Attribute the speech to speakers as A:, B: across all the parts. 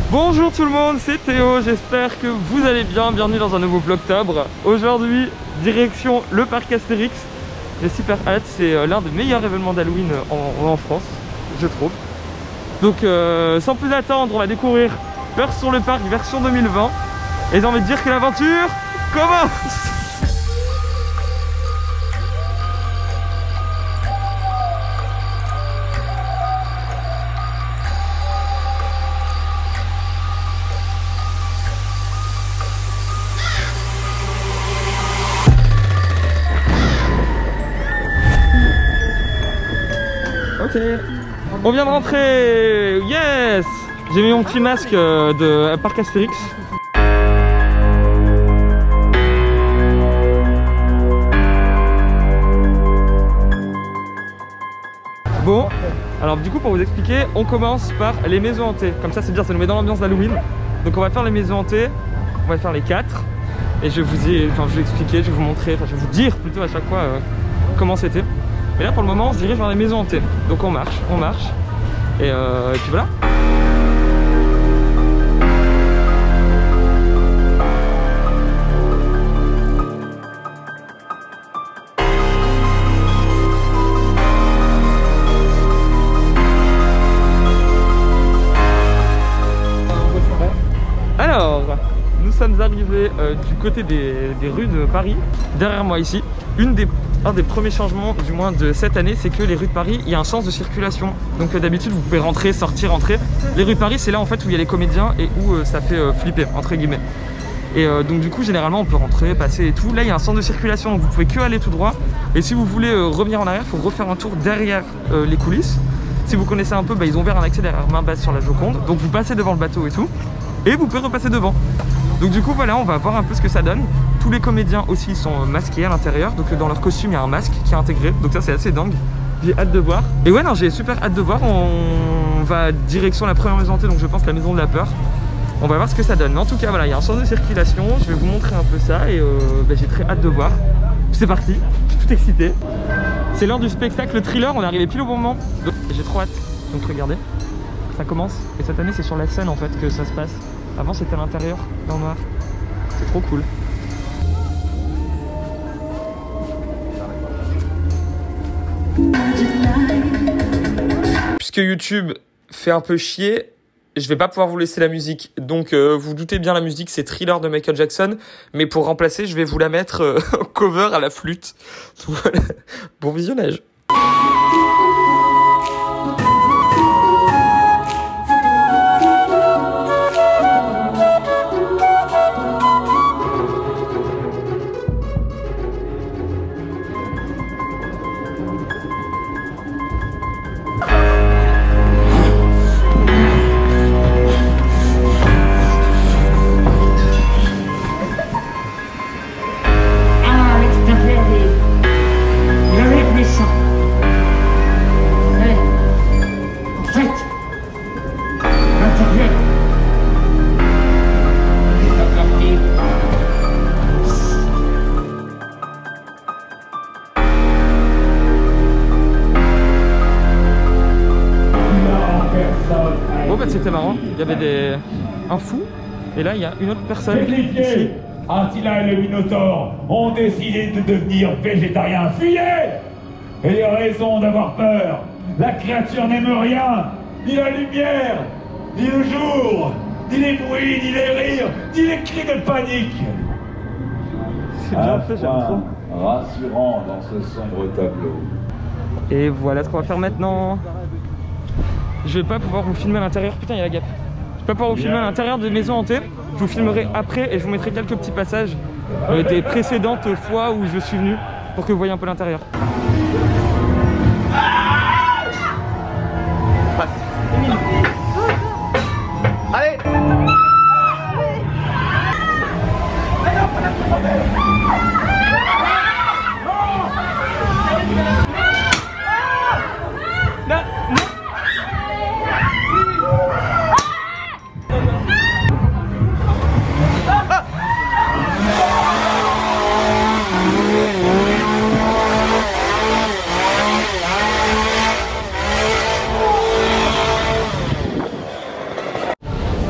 A: Bonjour tout le monde, c'est Théo, j'espère que vous allez bien, bienvenue dans un nouveau Vlogtober. Aujourd'hui, direction le parc Astérix. J'ai super hâte, c'est l'un des meilleurs événements d'Halloween en France, je trouve. Donc sans plus attendre, on va découvrir Peur sur le parc version 2020. Et j'ai envie de dire que l'aventure commence. Ok, on vient de rentrer, yes. J'ai mis mon petit masque de parc Astérix. Bon, alors du coup pour vous expliquer, on commence par les maisons hantées. Comme ça c'est bien, ça nous met dans l'ambiance d'Halloween. Donc on va faire les maisons hantées, on va faire les 4. Et je vais vous expliquer, je vais vous montrer, je vais vous dire plutôt à chaque fois comment c'était. Et là pour le moment on se dirige vers les maisons hantées. Donc on marche. Et puis voilà. Alors, nous sommes arrivés du côté des rues de Paris, derrière moi ici. Un des premiers changements, du moins de cette année, c'est que les rues de Paris, il y a un sens de circulation. Donc d'habitude, vous pouvez rentrer, sortir, rentrer. Les rues de Paris, c'est là en fait où il y a les comédiens et où ça fait flipper, entre guillemets. Et donc du coup, généralement, on peut rentrer, passer et tout. Là, il y a un sens de circulation, donc vous pouvez que aller tout droit. Et si vous voulez revenir en arrière, il faut refaire un tour derrière les coulisses. Si vous connaissez un peu, ils ont ouvert un accès derrière main basse sur la Joconde. Donc vous passez devant le bateau et tout. Et vous pouvez repasser devant. Donc du coup voilà, on va voir un peu ce que ça donne. Tous les comédiens aussi sont masqués à l'intérieur. Donc dans leur costume il y a un masque qui est intégré. Donc ça c'est assez dingue. J'ai hâte de voir. Et ouais non, j'ai super hâte de voir. On va direction la première maison hantée, donc je pense la maison de la peur. On va voir ce que ça donne. Mais en tout cas voilà, il y a un sens de circulation. Je vais vous montrer un peu ça. Et j'ai très hâte de voir. C'est parti, je suis tout excité. C'est l'heure du spectacle thriller, on est arrivé pile au bon moment. J'ai trop hâte. Donc regardez, ça commence. Et cette année c'est sur la scène en fait que ça se passe. Avant c'était à l'intérieur, dans le noir. C'est trop cool. Puisque YouTube fait un peu chier, je vais pas pouvoir vous laisser la musique. Donc vous doutez bien, la musique c'est Thriller de Michael Jackson. Mais pour remplacer, je vais vous la mettre en cover à la flûte. Voilà. Bon visionnage. C'était marrant, il y avait un fou et là il y a une autre personne.
B: Ici. Attila et le Minotaure ont décidé de devenir végétariens. Fuyez! Ayez raison d'avoir peur. La créature n'aime rien, ni la lumière, ni le jour, ni les bruits, ni les rires, ni les cris de panique.
A: C'est bien fait, j'aime trop.
B: Rassurant dans ce sombre tableau.
A: Et voilà ce qu'on va faire maintenant. Je vais pas pouvoir vous filmer à l'intérieur. Putain, il y a la gap. Je vais pas pouvoir vous filmer à l'intérieur des maisons hantées. Je vous filmerai après et je vous mettrai quelques petits passages des précédentes fois où je suis venu pour que vous voyez un peu l'intérieur. Allez.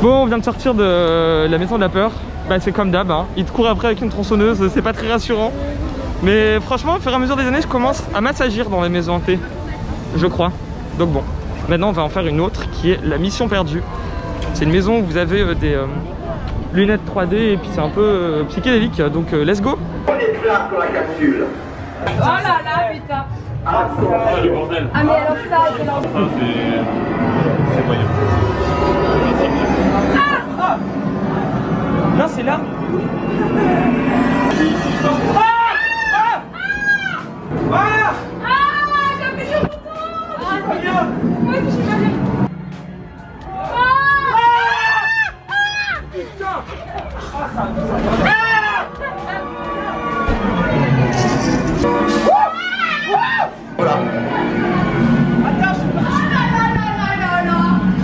A: Bon, on vient de sortir de la maison de la peur. Bah, c'est comme d'hab, hein. Il te court après avec une tronçonneuse, c'est pas très rassurant. Mais franchement, au fur et à mesure des années, je commence à m'assagir dans les maisons hantées, je crois. Donc bon, maintenant on va en faire une autre qui est la mission perdue. C'est une maison où vous avez des lunettes 3D et puis c'est un peu psychédélique, donc let's go.
C: On est là pour la capsule.
D: Oh là là, putain.
C: Ah,
B: le bordel.
D: Ah mais alors ça, c'est l'enfer.
B: Ça, c'est moyen.
A: Non, c'est là.
D: J'ai fait le bouton. Moi aussi, je suis pas bien.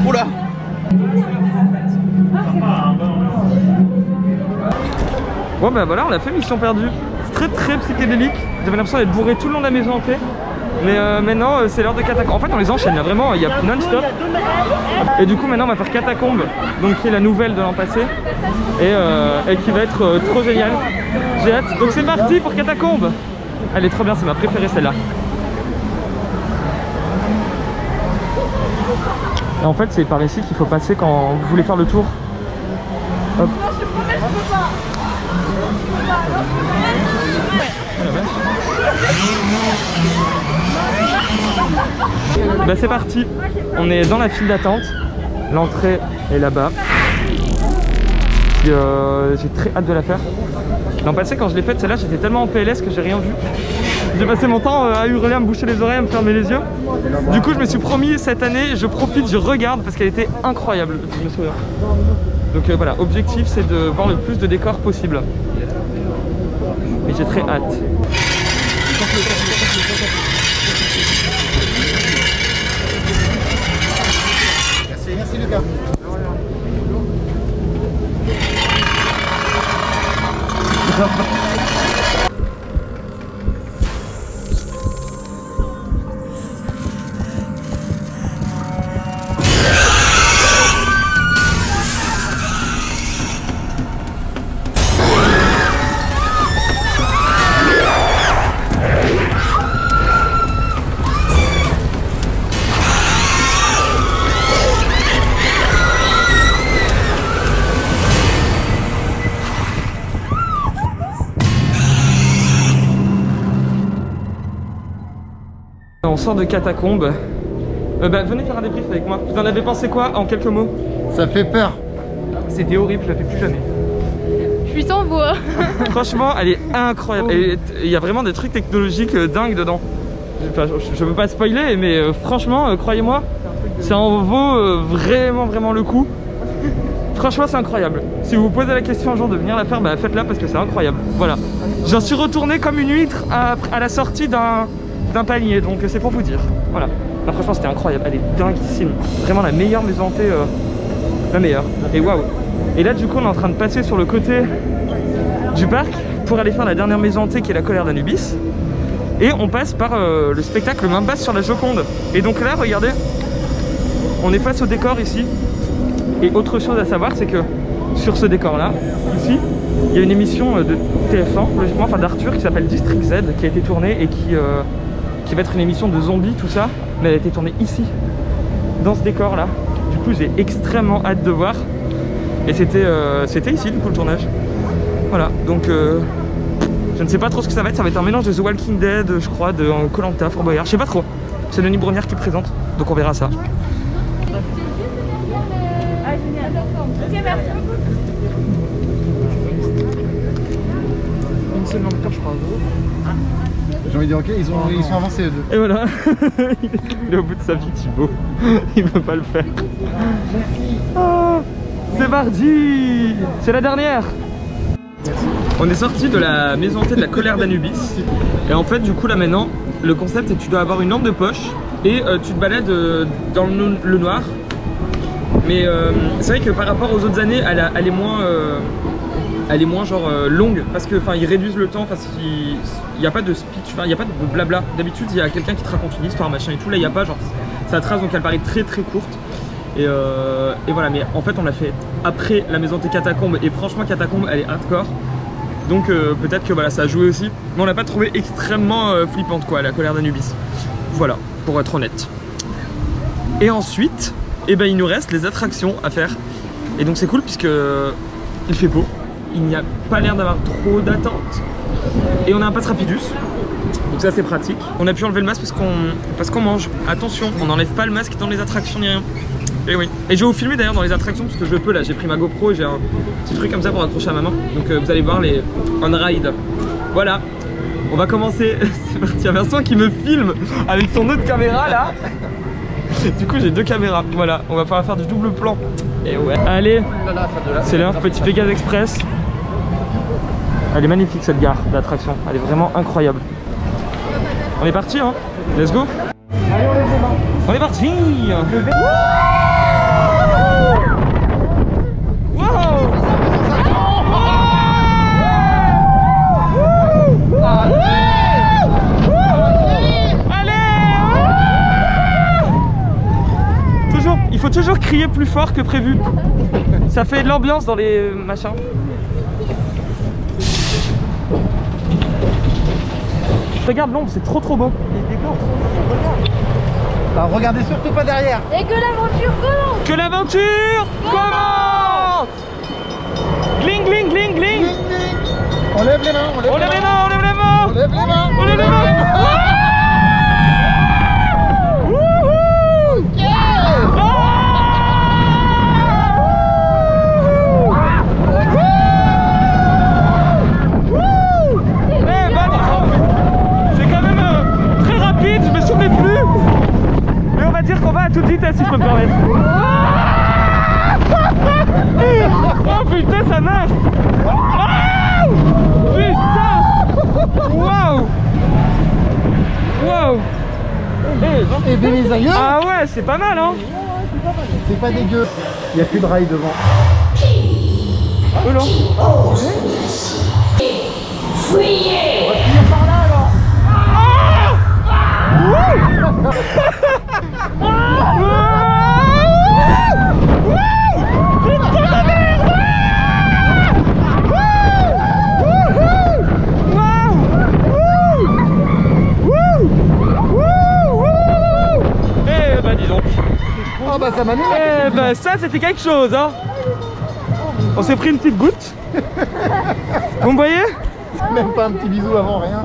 A: Oula. Bon bah voilà, on a fait mission perdue. C'est très psychédélique. J'avais l'impression d'être bourré tout le long de la maison hantée. Mais maintenant c'est l'heure de catacombes. En fait on les enchaîne, là vraiment il y a non-stop. Et du coup maintenant on va faire catacombes, donc qui est la nouvelle de l'an passé. Et qui va être trop génial. J'ai hâte. Donc c'est parti pour catacombes. Elle est trop bien, c'est ma préférée celle-là. Et en fait c'est par ici qu'il faut passer quand vous voulez faire le tour. Hop.
D: Non, je te promets, je peux pas.
A: Bah c'est parti, on est dans la file d'attente, l'entrée est là-bas. J'ai très hâte de la faire. L'an passé quand je l'ai faite celle-là j'étais tellement en PLS que j'ai rien vu. J'ai passé mon temps à hurler, à me boucher les oreilles, à me fermer les yeux. Du coup je me suis promis cette année, je profite, je regarde parce qu'elle était incroyable, je me souviens. Donc voilà, objectif c'est de voir le plus de décors possible. Et j'ai très hâte.
E: Merci Lucas.
A: On sort de catacombes. Venez faire un débrief avec moi. Vous en avez pensé quoi en quelques mots?
E: Ça fait peur.
A: C'était horrible, je la fais plus jamais.
D: Je suis sans voix.
A: Franchement, elle est incroyable. Il y a vraiment des trucs technologiques dingues dedans. Enfin, je veux pas spoiler, mais franchement, croyez-moi, ça en vaut vraiment le coup. Franchement, c'est incroyable. Si vous vous posez la question un jour de venir la faire, bah faites-la parce que c'est incroyable. Voilà. J'en suis retourné comme une huître à la sortie d'un panier, donc c'est pour vous dire. Voilà. Enfin, franchement, c'était incroyable. Elle est dinguissime. Vraiment la meilleure maison hantée, la meilleure. Et waouh. Et là, du coup, on est en train de passer sur le côté du parc pour aller faire la dernière maison hantée qui est la colère d'Anubis. Et on passe par le spectacle Main basse sur la Joconde. Et donc là, regardez, on est face au décor ici. Et autre chose à savoir, c'est que sur ce décor-là, ici, il y a une émission de TF1, logiquement, enfin d'Arthur, qui s'appelle District Z, qui a été tournée et qui va être une émission de zombies, tout ça. Mais elle a été tournée ici, dans ce décor-là. Du coup, j'ai extrêmement hâte de voir. Et c'était ici, du coup, le tournage. Voilà, donc je ne sais pas trop ce que ça va être. Ça va être un mélange de The Walking Dead, je crois, de Koh-Lanta, Fort Boyard. Je sais pas trop. C'est Denis Brogniart qui présente, donc on verra ça.
D: Ah, génial. Ok, merci beaucoup.
A: Une semaine en retard, je crois.
E: J'ai envie de dire ok, ils sont avancés les deux.
A: Et voilà. Il est au bout de sa vie, Thibaut. Il veut pas le faire. Ah, c'est mardi. C'est la dernière. On est sorti de la maison hantée de la colère d'Anubis. Et en fait, du coup, là maintenant, le concept c'est que tu dois avoir une lampe de poche et tu te balades dans le noir. Mais c'est vrai que par rapport aux autres années, elle est moins genre longue parce que ils réduisent le temps parce qu'il n'y a pas de speech, il n'y a pas de blabla. D'habitude il y a quelqu'un qui te raconte une histoire machin et tout, là il n'y a pas, genre ça trace, donc elle paraît très courte. Et voilà, mais en fait on l'a fait après la maison des catacombes et franchement catacombes elle est hardcore. Donc peut-être que voilà, ça a joué aussi. Mais on l'a pas trouvé extrêmement flippante quoi, la colère d'Anubis. Voilà, pour être honnête. Et ensuite, eh ben, il nous reste les attractions à faire. Et donc c'est cool puisque il fait beau. Il n'y a pas l'air d'avoir trop d'attente. Et on a un pass rapidus. Donc ça c'est pratique. On a pu enlever le masque parce qu'on mange. Attention, on n'enlève pas le masque dans les attractions ni rien. Et oui. Et je vais vous filmer d'ailleurs dans les attractions parce que je peux là. J'ai pris ma GoPro et j'ai un petit truc comme ça pour accrocher à ma main. Donc vous allez voir les on-ride. Voilà. On va commencer. C'est parti. Il y a Vincent qui me filme avec son autre caméra là. Du coup j'ai deux caméras. Voilà. On va pouvoir faire du double plan. Et ouais. Allez. C'est l'heure. Petit Pégase Express. Elle est magnifique cette gare d'attraction. Elle est vraiment incroyable. On est parti hein. Let's go.
E: Allez, on lève les mains.
A: On est parti. Toujours, il faut toujours crier plus fort que prévu. Ça fait de l'ambiance dans les machins. Regarde l'ombre, c'est trop beau. Les décors sont
E: Alors, regardez surtout pas derrière.
D: Et que l'aventure commence.
A: Que l'aventure commence. Gling gling gling gling.
E: On lève les mains, on lève
A: On lève les mains, on lève les mains.
E: On lève les mains.
A: On lève les mains. Dire qu'on va à toute vitesse si je peux me permettre. Oh putain ça marche. Oh putain. Waouh. Waouh.
E: Et bien les aïeux.
A: Ah ouais c'est pas mal hein.
E: C'est pas dégueu. Il n'y a plus de rail devant.
A: Oh là.
D: Fuyez.
E: On va finir par là alors.
A: Eh bah dis donc.
E: Oh bah ça m'a mis.
A: Eh bah ça c'était quelque chose hein. On s'est pris une petite goutte. Vous me voyez?
E: Même pas un petit bisou avant, rien.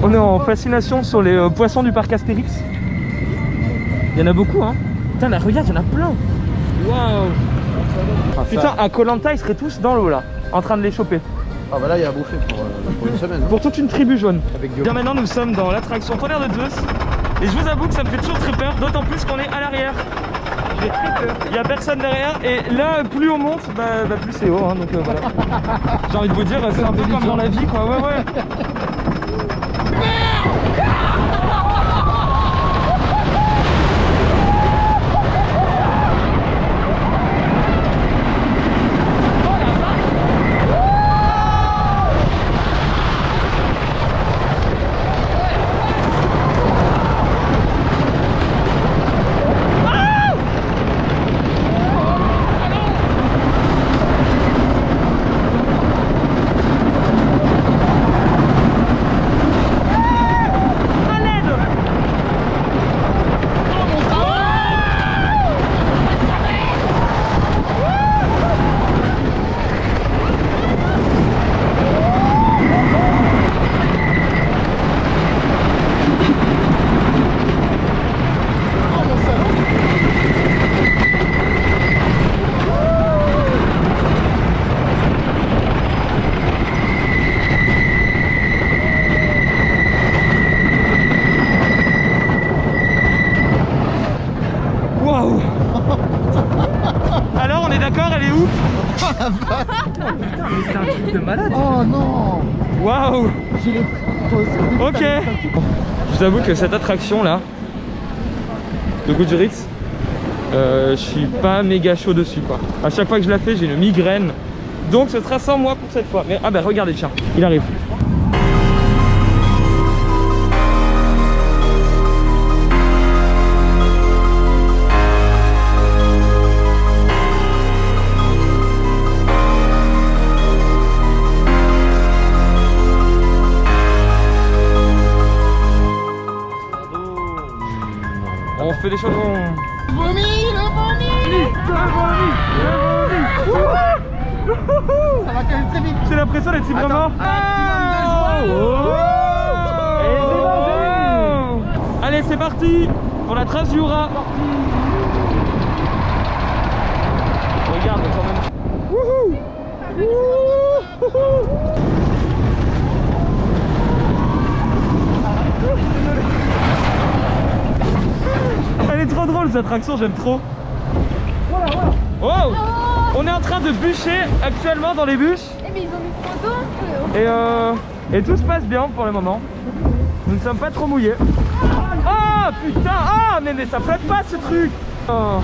A: On est en fascination sur les poissons du parc Astérix. Il y en a beaucoup hein. Putain là regarde, il y en a plein. Waouh. Putain à Koh Lanta ils seraient tous dans l'eau là, en train de les choper.
E: Ah bah là il y a à bouffer pour une semaine.
A: Pour toute une tribu jaune.
E: Avec
A: Bien maintenant nous sommes dans l'attraction Tonnerre de Zeus. Et je vous avoue que ça me fait toujours très peur, d'autant plus qu'on est à l'arrière. J'ai très peur. Il n'y a personne derrière et là plus on monte, plus c'est haut hein, donc voilà. J'ai envie de vous dire c'est un peu comme dans la vie quoi, ouais. Alors on est d'accord, elle est où?
E: Oh la vache.
A: Oh putain mais c'est un truc de malade.
E: Oh non.
A: Waouh.
E: J'ai les...
A: Ok. Je vous avoue que cette attraction là de Goudjuritz, je suis pas méga chaud dessus quoi. À chaque fois que je la fais j'ai une migraine. Donc ce sera sans moi pour cette fois. Mais ah bah regardez tiens, il arrive.
E: Ça va quand même très vite.
A: J'ai l'impression d'être vraiment. Allez, c'est parti pour la trace du Jura. Regarde, quand même. Wouhou! Elle est trop drôle cette attraction, j'aime trop. Wow! On est en train de bûcher actuellement dans les bûches.
D: Eh mais ils ont mis trop d'eau.
A: Et tout se passe bien pour le moment. Nous ne sommes pas trop mouillés. Ah putain! Ah mais ça flotte pas ce truc! Oh,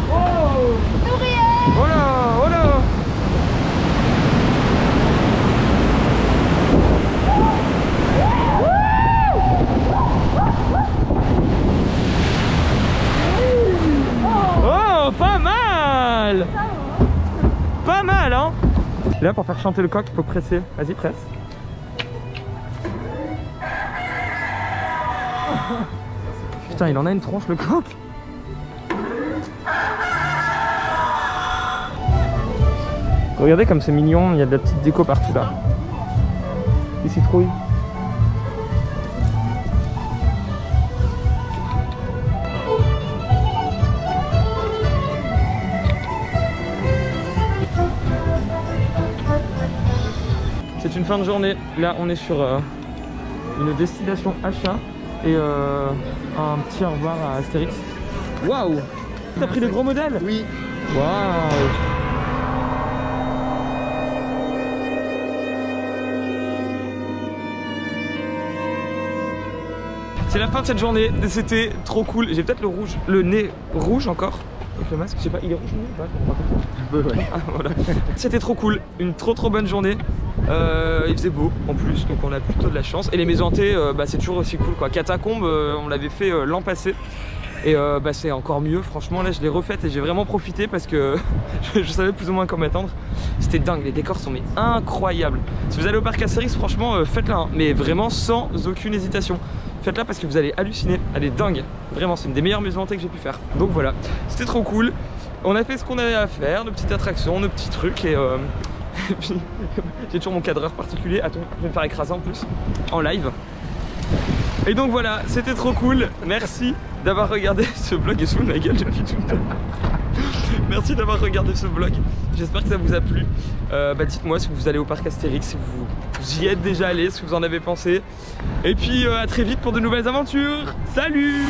D: Souriez!
A: oh là! Oh là! Oh, pas mal! Pas mal, hein? Là, pour faire chanter le coq, il faut presser. Vas-y, presse. Putain, il en a une tronche, le coq. Regardez comme c'est mignon, il y a de la petite déco partout là. Des citrouilles. C'est une fin de journée. Là, on est sur une destination achat et un petit au revoir à Astérix. Waouh! T'as pris le gros modèle?
E: Oui.
A: Waouh! C'est la fin de cette journée, c'était trop cool. J'ai peut-être le nez rouge encore. Avec le masque, je sais pas, il est rouge ou pas?
E: Ouais.
A: Ah, voilà. C'était trop cool, une trop bonne journée. Il faisait beau en plus, donc on a plutôt de la chance. Et les maisons hantées, c'est toujours aussi cool quoi. Catacombes, on l'avait fait l'an passé. Et c'est encore mieux, franchement là je l'ai refaite et j'ai vraiment profité parce que je savais plus ou moins comment m'attendre. C'était dingue, les décors sont mais incroyables. Si vous allez au parc Astérix, franchement faites-la, hein, mais vraiment sans aucune hésitation. Faites-la parce que vous allez halluciner, elle est dingue. Vraiment, c'est une des meilleures maisons hantées que j'ai pu faire. Donc voilà, c'était trop cool. On a fait ce qu'on avait à faire, nos petites attractions, nos petits trucs et puis j'ai toujours mon cadreur particulier. Attends, je vais me faire écraser en plus, en live. Et donc voilà, c'était trop cool. Merci d'avoir regardé ce vlog et sous ma gueule depuis tout le temps. Merci d'avoir regardé ce vlog. J'espère que ça vous a plu. Dites-moi si vous allez au parc Astérix, si vous y êtes déjà allé, ce que vous en avez pensé. Et puis à très vite pour de nouvelles aventures. Salut!